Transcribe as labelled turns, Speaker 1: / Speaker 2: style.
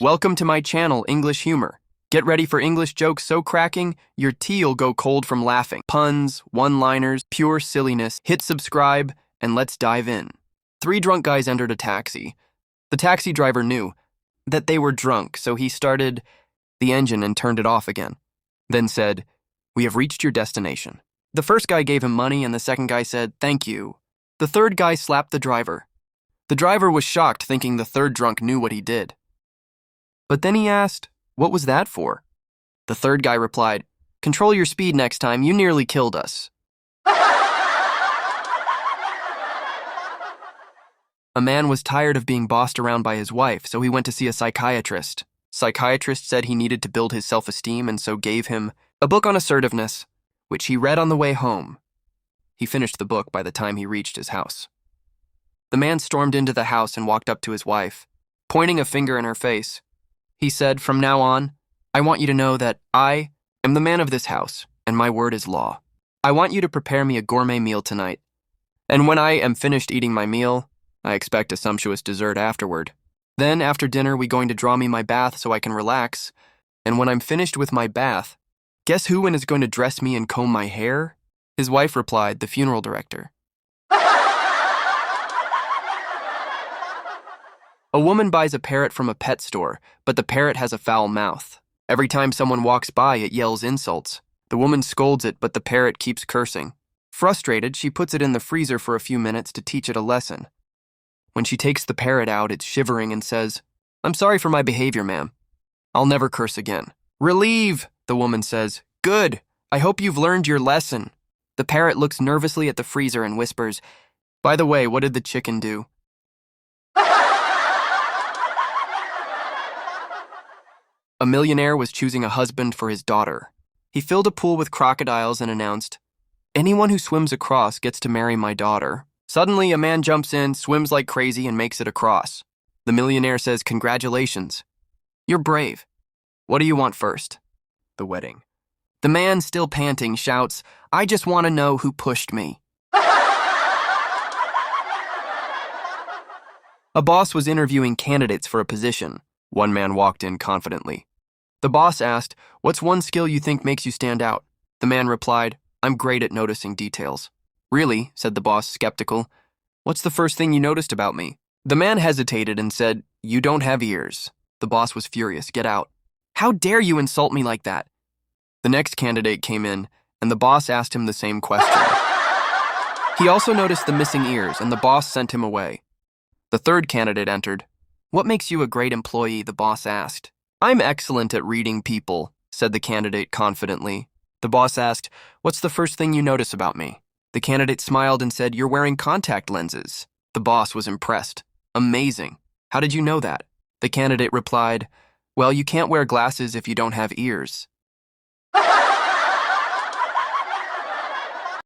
Speaker 1: Welcome to my channel, English Humor. Get ready for English jokes so cracking, your tea'll go cold from laughing. Puns, one-liners, pure silliness. Hit subscribe, and let's dive in. 3 drunk guys entered a taxi. The taxi driver knew that they were drunk, so he started the engine and turned it off again. Then said, "We have reached your destination." The first guy gave him money, and the second guy said, "Thank you." The third guy slapped the driver. The driver was shocked, thinking the third drunk knew what he did. But then he asked, "What was that for?" The third guy replied, "Control your speed next time, you nearly killed us." A man was tired of being bossed around by his wife, so he went to see a psychiatrist. Psychiatrist said he needed to build his self-esteem and so gave him a book on assertiveness, which he read on the way home. He finished the book by the time he reached his house. The man stormed into the house and walked up to his wife, pointing a finger in her face. He said, "From now on, I want you to know that I am the man of this house, and my word is law. I want you to prepare me a gourmet meal tonight. And when I am finished eating my meal, I expect a sumptuous dessert afterward. Then, after dinner, we're going to draw me my bath so I can relax. And when I'm finished with my bath, guess who is going to dress me and comb my hair?" His wife replied, "The funeral director." A woman buys a parrot from a pet store, but the parrot has a foul mouth. Every time someone walks by, it yells insults. The woman scolds it, but the parrot keeps cursing. Frustrated, she puts it in the freezer for a few minutes to teach it a lesson. When she takes the parrot out, it's shivering and says, "I'm sorry for my behavior, ma'am. I'll never curse again." "Relieve," the woman says. "Good. I hope you've learned your lesson." The parrot looks nervously at the freezer and whispers, "By the way, what did the chicken do?" A millionaire was choosing a husband for his daughter. He filled a pool with crocodiles and announced, "Anyone who swims across gets to marry my daughter." Suddenly, a man jumps in, swims like crazy, and makes it across. The millionaire says, "Congratulations. You're brave. What do you want first?" "The wedding." The man, still panting, shouts, "I just want to know who pushed me." A boss was interviewing candidates for a position. One man walked in confidently. The boss asked, "What's one skill you think makes you stand out?" The man replied, "I'm great at noticing details." "Really?" said the boss, skeptical. "What's the first thing you noticed about me?" The man hesitated and said, "You don't have ears." The boss was furious. "Get out." "How dare you insult me like that?" The next candidate came in, and the boss asked him the same question. He also noticed the missing ears, and the boss sent him away. The third candidate entered. "What makes you a great employee?" the boss asked. "I'm excellent at reading people," said the candidate confidently. The boss asked, "What's the first thing you notice about me?" The candidate smiled and said, "You're wearing contact lenses." The boss was impressed. "Amazing. How did you know that?" The candidate replied, "Well, you can't wear glasses if you don't have ears."